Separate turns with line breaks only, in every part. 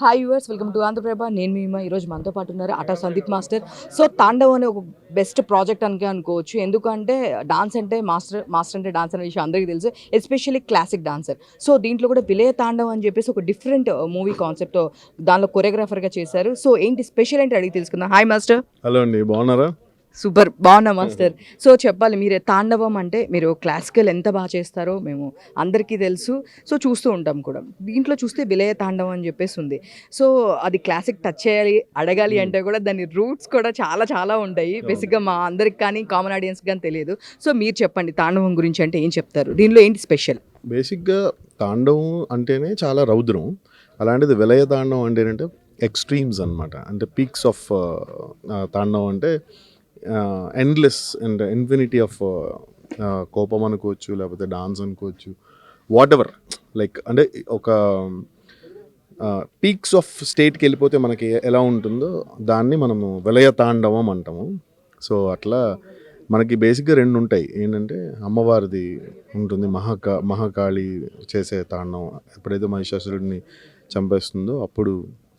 Hi viewers, welcome to Andhra Prabha. నేను మీ ఈరోజు మనతో పాటు ఉన్నారు అటా సందీప్ మాస్టర్. సో తాండవ్ అనే ఒక బెస్ట్ ప్రాజెక్ట్ అనుకోవచ్చు. ఎందుకంటే డాన్స్ అంటే మాస్టర్ అంటే డాన్స్ అనే విషయం అందరికీ తెలుసు, ఎస్పెషల్లీ క్లాసిక్ డాన్సర్. సో దీంట్లో కూడా విలయ తాండవ్ అని చెప్పేసి ఒక డిఫరెంట్ మూవీ కాన్సెప్ట్ దానిలో కొరియోగ్రాఫర్గా చేశారు. సో ఏంటి స్పెషల్ ఏంటి అడిగి తెలుసుకుందాం. Hi master.
హలో అండి, బాగున్నారా?
సూపర్ బాగున్నా మాస్టర్. సో చెప్పాలి, మీరే తాండవం అంటే మీరు క్లాసికల్ ఎంత బాగా చేస్తారో మేము అందరికీ తెలుసు. సో చూస్తూ ఉంటాం కూడా. దీంట్లో చూస్తే విలయ తాండవం అని చెప్పేసి ఉంది. సో అది క్లాసిక్ టచ్ చేయాలి అడగాలి అంటే కూడా దాని రూట్స్ కూడా చాలా చాలా ఉంటాయి. బేసిక్గా మా అందరికి కానీ కామన్ ఆడియన్స్ కానీ తెలియదు. సో మీరు చెప్పండి, తాండవం గురించి అంటే ఏం చెప్తారు, దీనిలో ఏంటి స్పెషల్?
బేసిక్గా తాండవం అంటేనే చాలా రౌద్రం. అలాంటిది విలయ తాండవం అంటే ఎక్స్ట్రీమ్స్ అనమాట. అంటే పీక్స్ ఆఫ్ తాండవం అంటే ఎండ్లెస్ అండ్ ఇన్ఫినిటీ ఆఫ్ కోపం అనుకోవచ్చు, లేకపోతే డాన్స్ అనుకోవచ్చు, వాట్ ఎవర్. లైక్ అంటే ఒక పీక్స్ ఆఫ్ స్టేట్కి వెళ్ళిపోతే మనకి ఎలా ఉంటుందో దాన్ని మనము విలయ తాండవం అంటాము. సో అట్లా మనకి బేసిక్గా రెండు ఉంటాయి. ఏంటంటే అమ్మవారిది ఉంటుంది, మహాకాళి చేసే తాండవం. ఎప్పుడైతే మహిషాసురుడిని చంపేస్తుందో అప్పుడు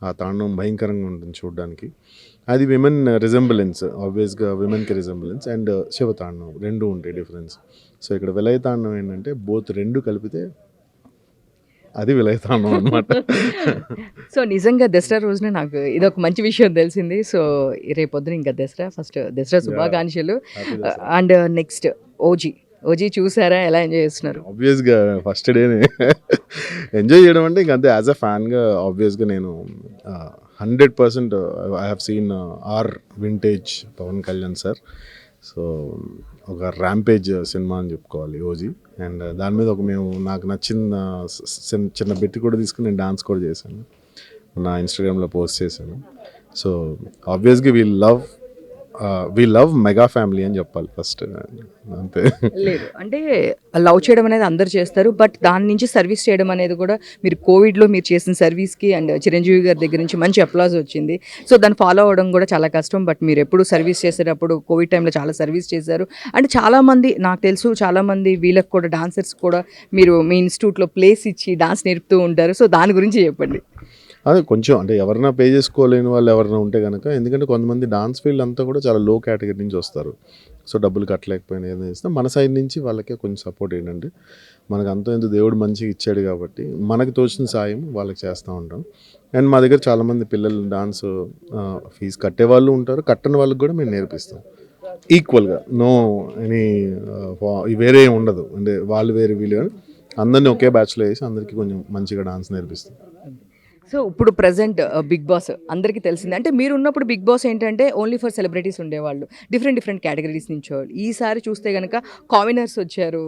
ఆ తాండవం భయంకరంగా ఉంటుంది చూడడానికి. అది విమెన్ రిజెంబులెన్స్, ఆబ్వియస్గా విమెన్కి రిజెంబులెన్స్. అండ్ శివతాండవం రెండు ఉంటాయి డిఫరెన్స్. సో ఇక్కడ విలయ తాండవం ఏంటంటే బోత్ రెండు కలిపితే అది విలయ తాండవం అనమాట.
సో నిజంగా దసరా రోజున నాకు ఇది ఒక మంచి విషయం తెలిసింది. సో రేపొద్దున ఇంకా దసరా, ఫస్ట్ దసరా శుభాకాంక్షలు. అండ్ నెక్స్ట్ ఓజీ చూసారా, ఎలా ఎంజాయ్ చేస్తున్నారు?
ఆబ్వియస్గా ఫస్ట్ డేనే ఎంజాయ్ చేయడం అంటే ఇంక అంతే. యాజ్ అ ఫ్యాన్గా ఆబ్వియస్గా నేను 100% I have seen our vintage Pawan Kalyan sir. So ఒక ర్యాంపేజ్ సినిమా అని చెప్పుకోవాలి ఓజీ. అండ్ దాని మీద నాకు నచ్చిన చిన్న బిట్ కూడా తీసుకుని నేను డాన్స్ కూడా చేశాను, నా ఇన్స్టాగ్రామ్లో పోస్ట్ చేశాను. సో ఆబ్వియస్గా వీ లవ్ మెగా ఫ్యామిలీ అని చెప్పాలి ఫస్ట్. అంతే.
లేదు అంటే లవ్ చేయడం అనేది అందరు చేస్తారు, బట్ దాని నుంచి సర్వీస్ చేయడం అనేది కూడా మీరు కోవిడ్లో మీరు చేసిన సర్వీస్కి అండ్ చిరంజీవి గారి దగ్గర నుంచి మంచి అప్లాజ్ వచ్చింది. సో దాన్ని ఫాలో అవ్వడం కూడా చాలా కష్టం. బట్ మీరు ఎప్పుడు సర్వీస్ చేసేటప్పుడు కోవిడ్ టైంలో చాలా సర్వీస్ చేశారు. అంటే చాలామంది నాకు తెలుసు, చాలామంది వీళ్ళకి కూడా డాన్సర్స్ కూడా మీరు మీ ఇన్స్టిట్యూట్లో ప్లేస్ ఇచ్చి డాన్స్ నేర్పుతూ ఉంటారు. సో దాని గురించి చెప్పండి.
అదే కొంచెం అంటే ఎవరైనా పే చేసుకోలేని వాళ్ళు ఎవరైనా ఉంటే కనుక, ఎందుకంటే కొంతమంది డాన్స్ ఫీల్డ్ అంతా కూడా చాలా లో కేటగిరీ నుంచి వస్తారు. సో డబ్బులు కట్టలేకపోయినా ఏదైనా చేస్తే మన సైడ్ నుంచి వాళ్ళకే కొంచెం సపోర్ట్ ఏంటంటే, మనకు అంత ఎందుకు దేవుడు మంచిగా ఇచ్చాడు కాబట్టి మనకు తోచిన సాయం వాళ్ళకి చేస్తూ ఉంటాం. అండ్ మా దగ్గర చాలామంది పిల్లలు డాన్స్ ఫీజు కట్టే వాళ్ళు ఉంటారు, కట్టని వాళ్ళకి కూడా మేము నేర్పిస్తాం ఈక్వల్గా. నో ఎనీ వేరే ఉండదు. అంటే వాళ్ళు వేరే వీళ్ళు కానీ అందరినీ ఒకే బ్యాచ్లో వేసి అందరికీ కొంచెం మంచిగా డాన్స్ నేర్పిస్తాం.
సో ఇప్పుడు ప్రజెంట్ బిగ్ బాస్ అందరికీ తెలిసింది. అంటే మీరు ఉన్నప్పుడు బిగ్ బాస్ ఏంటంటే ఓన్లీ ఫర్ సెలబ్రిటీస్ ఉండేవాళ్ళు, డిఫరెంట్ కేటగిరీస్ నుంచి వాళ్ళు. ఈసారి చూస్తే కనుక కామినర్స్ వచ్చారు,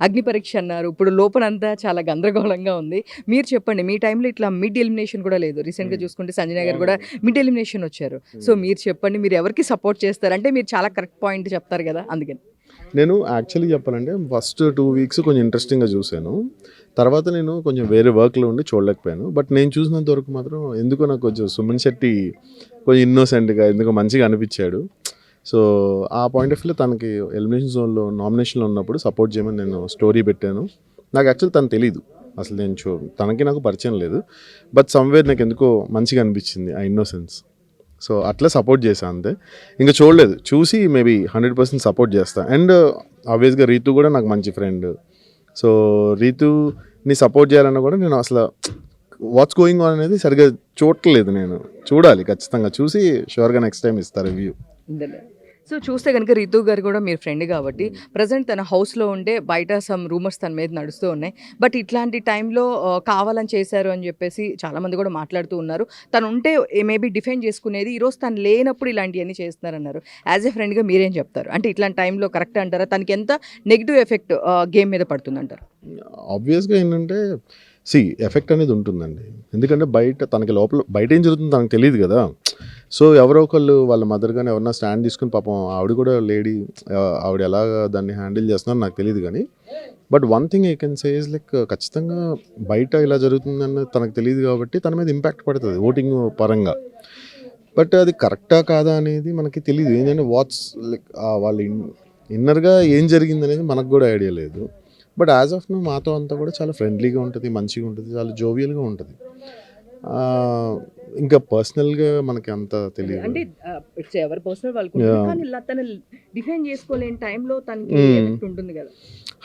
అగ్ని పరీక్ష అన్నారు. ఇప్పుడు లోపలంతా చాలా గందరగోళంగా ఉంది. మీరు చెప్పండి, మీ టైంలో ఇట్లా మిడ్ ఎలిమినేషన్ కూడా లేదు. రీసెంట్గా చూసుకుంటే సంజయ్ గారు కూడా మిడ్ ఎలిమినేషన్ వచ్చారు. సో మీరు చెప్పండి, మీరు ఎవరికి సపోర్ట్ చేస్తారు? అంటే మీరు చాలా కరెక్ట్ పాయింట్ చెప్తారు కదా, అందుకని.
నేను యాక్చువల్లీ చెప్పాలంటే ఫస్ట్ 2 వీక్స్ కొంచెం ఇంట్రెస్టింగ్గా చూశాను. తర్వాత నేను కొంచెం వేరే వర్క్లో ఉండి చూడలేకపోయాను. బట్ నేను చూసినంత వరకు మాత్రం ఎందుకో నాకు కొంచెం సుమన్ శెట్టి కొంచెం ఇన్నోసెంట్గా ఎందుకో మంచిగా అనిపించాడు. సో ఆ పాయింట్ ఆఫ్ వ్యూలో తనకి ఎలిమినేషన్ జోన్లో నామినేషన్లో ఉన్నప్పుడు సపోర్ట్ చేయమని నేను స్టోరీ పెట్టాను. నాకు యాక్చువల్లీ తను తెలీదు అసలు, తనకి నాకు పరిచయం లేదు. బట్ సమ్వేర్ నాకు ఎందుకో మంచిగా అనిపించింది ఆ ఇన్నోసెన్స్. సో అట్లా సపోర్ట్ చేశాను అంతే, ఇంకా చూడలేదు. చూసి మేబీ 100% సపోర్ట్ చేస్తాను. అండ్ ఆబ్వియస్గా రీతు కూడా నాకు మంచి ఫ్రెండ్. సో రీతుని సపోర్ట్ చేయాలన్నా కూడా నేను అసలు వాట్స్ గోయింగ్ ఆన్ అనేది సరిగ్గా చూడట్లేదు. నేను చూడాలి, ఖచ్చితంగా చూసి షూర్గా నెక్స్ట్ టైం ఇస్తారు రివ్యూ.
సో చూస్తే కనుక రీతు గారు కూడా మీరు ఫ్రెండ్ కాబట్టి ప్రజెంట్ తన హౌస్లో ఉంటే బయట సమ్ రూమర్స్ తన మీద నడుస్తూ ఉన్నాయి. బట్ ఇట్లాంటి టైంలో కావాలని చేశారు అని చెప్పేసి చాలామంది కూడా మాట్లాడుతూ ఉన్నారు. తను ఉంటే మేబీ డిఫెండ్ చేసుకునేది, ఈరోజు తను లేనప్పుడు ఇలాంటివన్నీ చేస్తున్నారన్నారు. యాజ్ ఏ ఫ్రెండ్గా మీరేం చెప్తారు? అంటే ఇట్లాంటి టైంలో కరెక్ట్ అంటారా? తనకి ఎంత నెగిటివ్ ఎఫెక్ట్ గేమ్ మీద పడుతుందంటారు?
ఆబ్వియస్గా ఏంటంటే ఎఫెక్ట్ అనేది ఉంటుందండి. ఎందుకంటే తనకి లోపల బయట ఏం జరుగుతుందో తనకు తెలియదు కదా. సో ఎవరో ఒకళ్ళు వాళ్ళ మదర్ కానీ ఎవరన్నా స్టాండ్ తీసుకుని, పాపం ఆవిడ కూడా లేడీ, ఆవిడ ఎలా దాన్ని హ్యాండిల్ చేస్తున్నారో నాకు తెలియదు. కానీ but one thing I can say is like, ఖచ్చితంగా బయట ఇలా జరుగుతుందన్న తనకు తెలియదు కాబట్టి తన మీద ఇంపాక్ట్ పడుతుంది ఓటింగ్ పరంగా. బట్ అది కరెక్టా కాదా అనేది మనకి తెలియదు. ఏంటంటే లైక్ వాళ్ళ ఇన్నర్గా ఏం జరిగింది అనేది మనకు కూడా ఐడియా లేదు. బట్ యాజ్ ఆఫ్ నో మాతో అంతా కూడా చాలా ఫ్రెండ్లీగా ఉంటుంది, మంచిగా ఉంటుంది, చాలా జోవియల్గా ఉంటుంది. ఇంకా పర్సనల్గా మనకి అంత తెలియదు.
అంటే ఇట్స్ ఎవరి పర్సనల్ వాళ్ళకు కానీ తను డిఫైన్ చేసుకోలేని టైంలో తనకి ఎఫెక్ట్ ఉంటుంది కదా.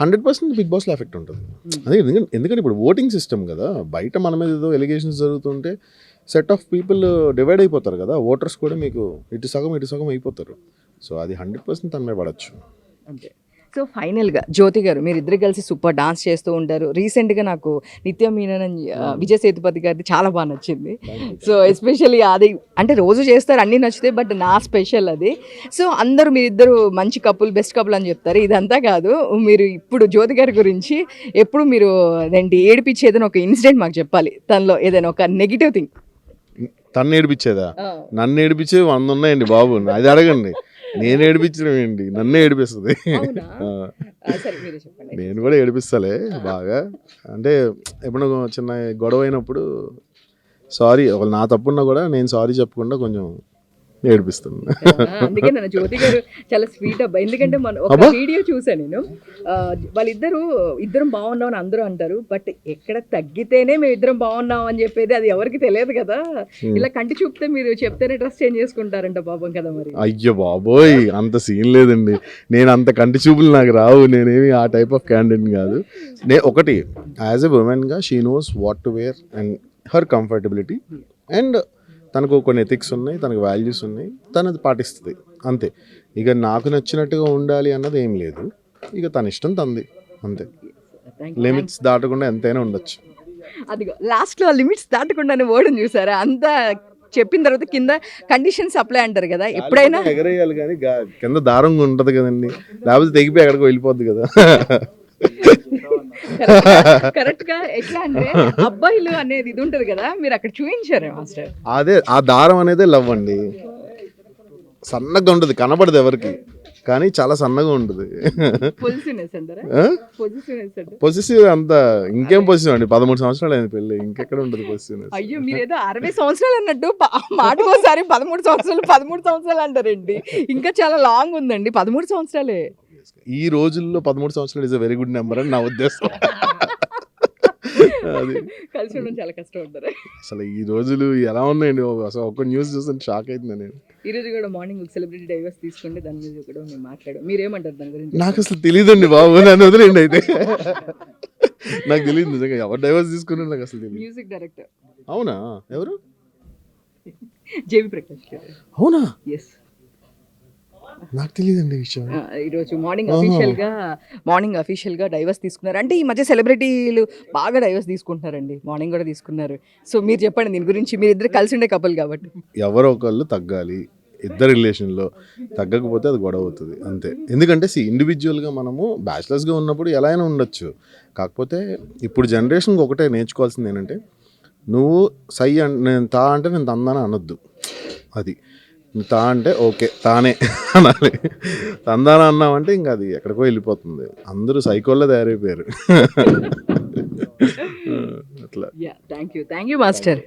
100% బిగ్ బాస్లో ఎఫెక్ట్ ఉంటుంది. అదే ఎందుకంటే ఇప్పుడు ఓటింగ్ సిస్టమ్ కదా, బయట మన మీద ఏదో ఎలిగేషన్స్ జరుగుతుంటే సెట్ ఆఫ్ పీపుల్ డివైడ్ అయిపోతారు కదా, ఓటర్స్ కూడా మీకు ఇటు సగం అయిపోతారు. సో అది 100% తన మీద పడచ్చు.
అంతే. సో ఫైనల్గా జ్యోతి గారు మీరిద్దరు కలిసి సూపర్ డాన్స్ చేస్తూ ఉంటారు. రీసెంట్గా నాకు నిత్య మీనన్ విజయ్ సేతుపతి గారిది చాలా బాగా నచ్చింది. సో ఎస్పెషల్లీ అది అంటే రోజు చేస్తారు అన్నీ నచ్చుతాయి, బట్ నా స్పెషల్ అది. సో అందరూ మీరిద్దరు మంచి కపుల్, బెస్ట్ కపుల్ అని చెప్తారు. ఇదంతా కాదు, మీరు ఇప్పుడు జ్యోతి గారి గురించి ఎప్పుడు మీరు అదేంటి ఏడిపించేదని ఒక ఇన్సిడెంట్ మాకు చెప్పాలి. తనలో ఏదైనా ఒక నెగిటివ్ థింగ్.
తను ఏడిపించేదా? నన్ను ఏడిపించేవి 100 ఉన్నాయండి బాబు, అది అడగండి. నేను ఏడిపించడం ఏంటి, నన్నే ఏడిపిస్తుంది. నేను కూడా ఏడిపిస్తాలే బాగా. అంటే ఎప్పుడు చిన్న గొడవ అయినప్పుడు సారీ, ఒకళ్ళు నా తప్పున్నా కూడా నేను సారీ చెప్పకుండా కొంచెం ఏడిపిస్తుంది.
అందుకే నన్ను జ్యోతి గారు చాలా స్వీట్ అబ్బా. ఎందుకంటే మన ఒక వీడియో చూసాను నేను, ఇద్దరం బాగున్నాం అని అందరూ అంటారు, బట్ ఎక్కడ తగ్గితేనే మేము ఇద్దరం బాగున్నాం అని చెప్పేది అది ఎవరికి తెలియదు కదా. ఇలా కంటి చూపితే మీరు చెప్తేనే డ్రెస్ చేంజ్ చేసుకుంటారంట పాపం కదా. మరి
అయ్యో బాబోయ్, అంత సీన్ లేదండి. నేను అంత కంటి చూపులు నాకు రావు. నేనేమి ఆ టైప్ ఆఫ్ క్యాండిడేట్ కాదు. ఒకటి యాజ్ ఎ ఉమెన్గా she knows what to wear and her comfortability, and తనకు కొన్ని ఎథిక్స్ ఉన్నాయి, తనకు వాల్యూస్ ఉన్నాయి, తను అది పాటిస్తుంది అంతే. ఇక నాకు నచ్చినట్టుగా ఉండాలి అన్నది ఏం లేదు. ఇక తన ఇష్టం తంది అంతే. లిమిట్స్ దాటకుండా ఎంతైనా ఉండొచ్చు.
అదిగో లాస్ట్లో లిమిట్స్ దాటకుండానే ఓడని చూసారా. అంతా చెప్పిన తర్వాత కింద కండిషన్స్ అప్లై అంటారు కదా, ఎప్పుడైనా
ఎగరేయాలి కానీ కింద దారంగా ఉంటుంది కదండి, లేకపోతే తెగిపోయి ఎక్కడికో వెళ్ళిపోద్ది కదా.
కరెక్ట్ గా ఎట్లా అంటే అబ్బాయిలు అనేది ఇది ఉంటది కదా, మీరు అక్కడ చూపించారు మాస్టర్.
అదే ఆ దారం అనేదే లవ్ అండి. సన్నగా ఉంటుంది, కనబడదు ఎవరికి, కానీ చాలా సన్నగా ఉంటుంది. పొజిటివ్ అంత ఇంకేం పొజిటివ్ అండి. 13 సంవత్సరాలు అయింది పెళ్ళి, ఇంకెక్కడ ఉంటుంది పొజిటివ్.
అయ్యో మీరేదో 60 సంవత్సరాలు అన్నట్టు మాటకోసారి 13 సంవత్సరాలు అంటారండి. ఇంకా చాలా లాంగ్ ఉందండి, 13 సంవత్సరాలే.
ఈ రోజుల్లో 13 సంవత్సరాలు is a very good number అని నా ఉద్దేశం. అది
కలిసి ఉండడం చాలా కష్టం ఉంటారు
అసలు. ఈ రోజులు ఎలా ఉన్నాయండి, అసలు ఒక న్యూస్ చూస్తే షాక్ అవుతుంది నేను.
ఈ రోజు కూడా మార్నింగ్ సెలబ్రిటీ డైవర్స్ తీసుకుంటే దాని మీద కూడా మేము మాట్లాడాం. మీరేమంటారు దాని గురించి?
నాకు అసలు తెలియదండి బాబు, నన్ను వదిలేండి అయితే. నాకు తెలియదు నిజంగా ఎవరు డైవర్స్ తీసుకున్నారు, నాకు అసలు తెలియదు.
Music director.
అవునా? ఎవరు?
జేవి ప్రకాష్ గారు.
అవునా?
ఎస్.
నాకు తెలియదండి విషయం.
ఈరోజు మార్నింగ్ అఫీషియల్గా డైవర్స్ తీసుకున్నారు. అంటే ఈ మధ్య సెలబ్రిటీలు బాగా డైవర్స్ తీసుకుంటున్నారండి, మార్నింగ్ కూడా తీసుకున్నారు. సో మీరు చెప్పండి దీని గురించి, మీరు ఇద్దరు కలిసి ఉండే కపుల్ కాబట్టి.
ఎవరో ఒకళ్ళు తగ్గాలి, ఇద్దరు రిలేషన్లో తగ్గకపోతే అది గొడవ అవుతుంది అంతే. ఎందుకంటే ఇండివిజువల్గా మనము బ్యాచిలర్స్గా ఉన్నప్పుడు ఎలా అయినా ఉండొచ్చు. కాకపోతే ఇప్పుడు జనరేషన్కి ఒకటే నేర్చుకోవాల్సింది ఏంటంటే, నువ్వు సై నేను తా అంటే నేను తందాన అనొద్దు. అది తా అంటే ఓకే తానే అనాలి. తందాన అన్నామంటే ఇంకా అది ఎక్కడికో వెళ్ళిపోతుంది. అందరూ సైకోల్లో తయారైపోయారు అట్లా.
Thank you master.